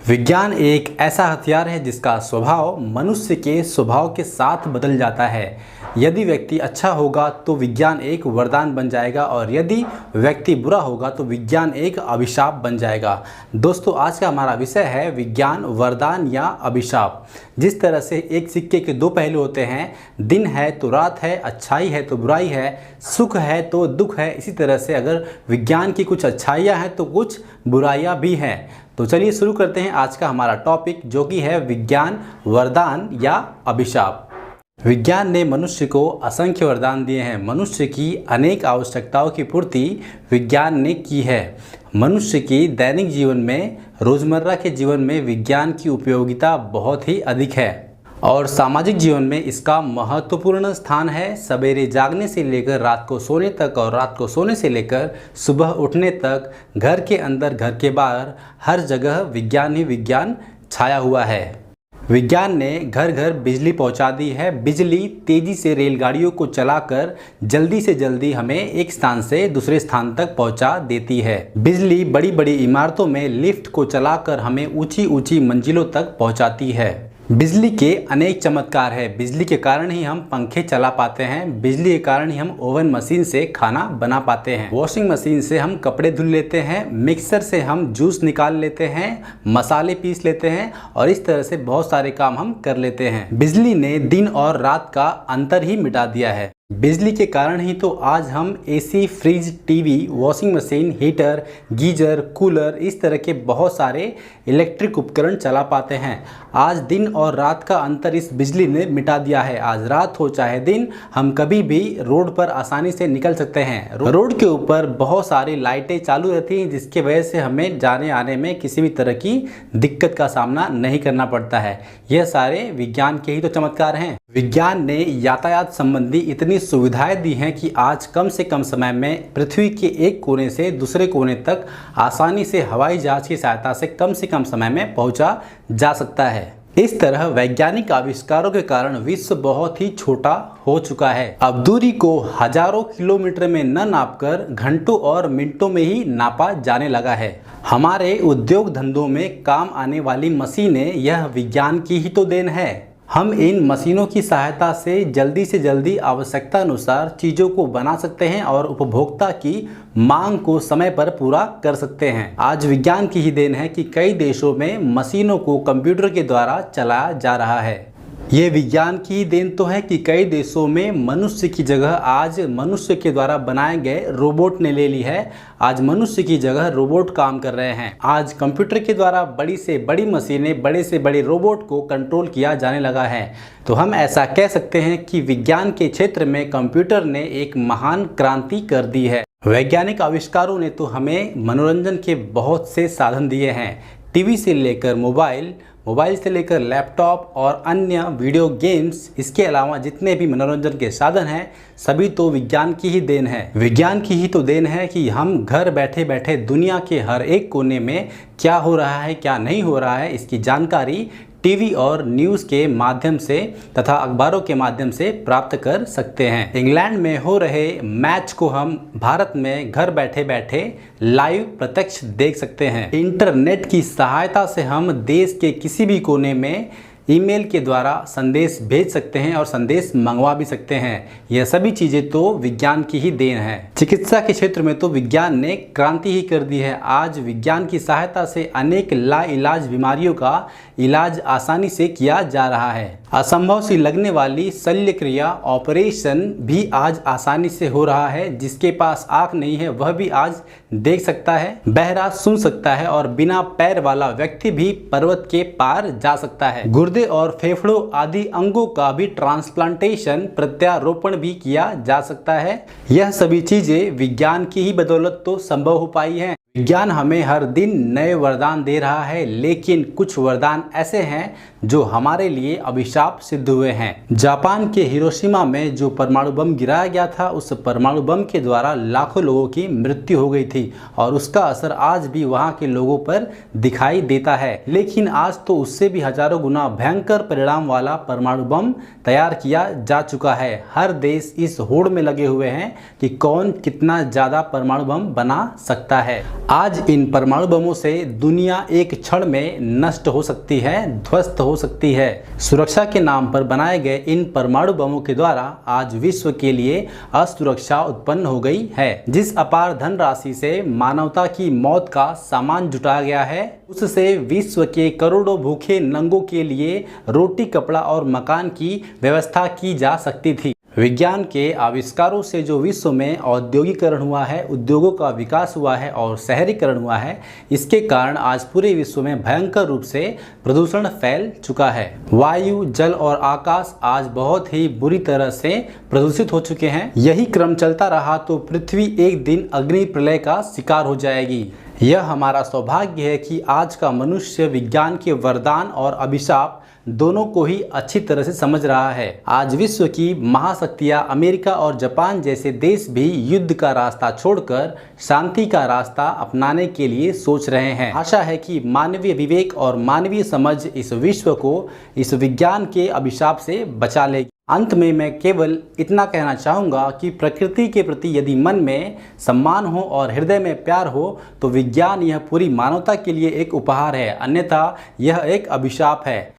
विज्ञान एक ऐसा हथियार है जिसका स्वभाव मनुष्य के स्वभाव के साथ बदल जाता है। यदि व्यक्ति अच्छा होगा तो विज्ञान एक वरदान बन जाएगा और यदि व्यक्ति बुरा होगा तो विज्ञान एक अभिशाप बन जाएगा। दोस्तों, आज का हमारा विषय है विज्ञान वरदान या अभिशाप। जिस तरह से एक सिक्के के दो पहलू होते हैं, दिन है तो रात है, अच्छाई है तो बुराई है, सुख है तो दुख है, इसी तरह से अगर विज्ञान की कुछ अच्छाइयाँ हैं तो कुछ बुराइयाँ भी हैं। तो चलिए शुरू करते हैं आज का हमारा टॉपिक, जो कि है विज्ञान वरदान या अभिशाप। विज्ञान ने मनुष्य को असंख्य वरदान दिए हैं। मनुष्य की अनेक आवश्यकताओं की पूर्ति विज्ञान ने की है। मनुष्य की दैनिक जीवन में, रोज़मर्रा के जीवन में विज्ञान की उपयोगिता बहुत ही अधिक है और सामाजिक जीवन में इसका महत्वपूर्ण स्थान है। सवेरे जागने से लेकर रात को सोने तक और रात को सोने से लेकर सुबह उठने तक, घर के अंदर घर के बाहर, हर जगह विज्ञान ही विज्ञान छाया हुआ है। विज्ञान ने घर घर बिजली पहुंचा दी है। बिजली तेज़ी से रेलगाड़ियों को चलाकर जल्दी से जल्दी हमें एक स्थान से दूसरे स्थान तक पहुंचा देती है। बिजली बड़ी बड़ी इमारतों में लिफ्ट को चलाकर हमें ऊंची ऊंची मंजिलों तक पहुंचाती है। बिजली के अनेक चमत्कार है। बिजली के कारण ही हम पंखे चला पाते हैं। बिजली के कारण ही हम ओवन मशीन से खाना बना पाते हैं। वॉशिंग मशीन से हम कपड़े धुल लेते हैं। मिक्सर से हम जूस निकाल लेते हैं, मसाले पीस लेते हैं और इस तरह से बहुत सारे काम हम कर लेते हैं। बिजली ने दिन और रात का अंतर ही मिटा दिया है। बिजली के कारण ही तो आज हम AC, fridge, TV, washing machine, heater, geyser, cooler, इस तरह के बहुत सारे इलेक्ट्रिक उपकरण चला पाते हैं। आज दिन और रात का अंतर इस बिजली ने मिटा दिया है। आज रात हो चाहे दिन, हम कभी भी रोड पर आसानी से निकल सकते हैं। रोड के ऊपर बहुत सारी लाइटें चालू रहती हैं, जिसकी वजह से हमें जाने आने में किसी भी तरह की दिक्कत का सामना नहीं करना पड़ता है। यह सारे विज्ञान के ही तो चमत्कार हैं। विज्ञान ने यातायात संबंधी इतनी सुविधाएं दी हैं कि आज कम से कम समय में पृथ्वी के एक कोने से दूसरे कोने तक आसानी से हवाई जहाज की सहायता से कम समय में पहुंचा जा सकता है। इस तरह वैज्ञानिक आविष्कारों के कारण विश्व बहुत ही छोटा हो चुका है। अब दूरी को हजारों किलोमीटर में न नापकर घंटों और मिनटों में ही नापा जाने लगा है। हमारे उद्योग धंधों में काम आने वाली मशीनें यह विज्ञान की ही तो देन है। हम इन मशीनों की सहायता से जल्दी आवश्यकता अनुसार चीज़ों को बना सकते हैं और उपभोक्ता की मांग को समय पर पूरा कर सकते हैं। आज विज्ञान की ही देन है कि कई देशों में मशीनों को कंप्यूटर के द्वारा चलाया जा रहा है। ये विज्ञान की ही देन तो है कि कई देशों में मनुष्य की जगह आज मनुष्य के द्वारा बनाए गए रोबोट ने ले ली है। आज मनुष्य की जगह रोबोट काम कर रहे हैं। आज कंप्यूटर के द्वारा बड़ी से बड़ी मशीनें, बड़े से बड़े रोबोट को कंट्रोल किया जाने लगा है। तो हम ऐसा कह सकते हैं कि विज्ञान के क्षेत्र में कंप्यूटर ने एक महान क्रांति कर दी है। वैज्ञानिक आविष्कारों ने तो हमें मनोरंजन के बहुत से साधन दिए हैं। टीवी से लेकर मोबाइल, मोबाइल से लेकर लैपटॉप और अन्य वीडियो गेम्स, इसके अलावा जितने भी मनोरंजन के साधन हैं सभी तो विज्ञान की ही देन है। विज्ञान की ही तो देन है कि हम घर बैठे बैठे दुनिया के हर एक कोने में क्या हो रहा है, क्या नहीं हो रहा है, इसकी जानकारी टीवी और न्यूज़ के माध्यम से तथा अखबारों के माध्यम से प्राप्त कर सकते हैं। इंग्लैंड में हो रहे मैच को हम भारत में घर बैठे बैठे लाइव प्रत्यक्ष देख सकते हैं। इंटरनेट की सहायता से हम देश के किसी भी कोने में ईमेल के द्वारा संदेश भेज सकते हैं और संदेश मंगवा भी सकते हैं। यह सभी चीज़ें तो विज्ञान की ही देन है। चिकित्सा के क्षेत्र में तो विज्ञान ने क्रांति ही कर दी है। आज विज्ञान की सहायता से अनेक लाइलाज बीमारियों का इलाज आसानी से किया जा रहा है। असंभव सी लगने वाली शल्य क्रिया, ऑपरेशन भी आज आसानी से हो रहा है। जिसके पास आँख नहीं है वह भी आज देख सकता है, बहरा सुन सकता है और बिना पैर वाला व्यक्ति भी पर्वत के पार जा सकता है। गुर्दे और फेफड़ों आदि अंगों का भी ट्रांसप्लांटेशन, प्रत्यारोपण भी किया जा सकता है। यह सभी चीजें विज्ञान की ही बदौलत तो संभव हो पाई है। विज्ञान हमें हर दिन नए वरदान दे रहा है, लेकिन कुछ वरदान ऐसे हैं जो हमारे लिए अभिशाप सिद्ध हुए हैं। जापान के हिरोशिमा में जो परमाणु बम गिराया गया था, उस परमाणु बम के द्वारा लाखों लोगों की मृत्यु हो गई थी और उसका असर आज भी वहां के लोगों पर दिखाई देता है। लेकिन आज तो उससे भी हजारों गुना भयंकर परिणाम वाला परमाणु बम तैयार किया जा चुका है। हर देश इस होड़ में लगे हुए हैं कि कौन कितना ज्यादा परमाणु बम बना सकता है। आज इन परमाणु बमों से दुनिया एक क्षण में नष्ट हो सकती है, ध्वस्त हो सकती है। सुरक्षा के नाम पर बनाए गए इन परमाणु बमों के द्वारा आज विश्व के लिए असुरक्षा उत्पन्न हो गई है। जिस अपार धनराशि से मानवता की मौत का सामान जुटाया गया है, उससे विश्व के करोड़ों भूखे नंगों के लिए रोटी, कपड़ा और मकान की व्यवस्था की जा सकती थी। विज्ञान के आविष्कारों से जो विश्व में औद्योगिकरण हुआ है, उद्योगों का विकास हुआ है और शहरीकरण हुआ है, इसके कारण आज पूरे विश्व में भयंकर रूप से प्रदूषण फैल चुका है। वायु, जल और आकाश आज बहुत ही बुरी तरह से प्रदूषित हो चुके हैं। यही क्रम चलता रहा तो पृथ्वी एक दिन अग्नि प्रलय का शिकार हो जाएगी। यह हमारा सौभाग्य है कि आज का मनुष्य विज्ञान के वरदान और अभिशाप दोनों को ही अच्छी तरह से समझ रहा है। आज विश्व की महाशक्तियां अमेरिका और जापान जैसे देश भी युद्ध का रास्ता छोड़कर शांति का रास्ता अपनाने के लिए सोच रहे हैं। आशा है कि मानवीय विवेक और मानवीय समझ इस विश्व को इस विज्ञान के अभिशाप से बचा लेगी। अंत में मैं केवल इतना कहना चाहूँगा कि प्रकृति के प्रति यदि मन में सम्मान हो और हृदय में प्यार हो तो विज्ञान यह पूरी मानवता के लिए एक उपहार है, अन्यथा यह एक अभिशाप है।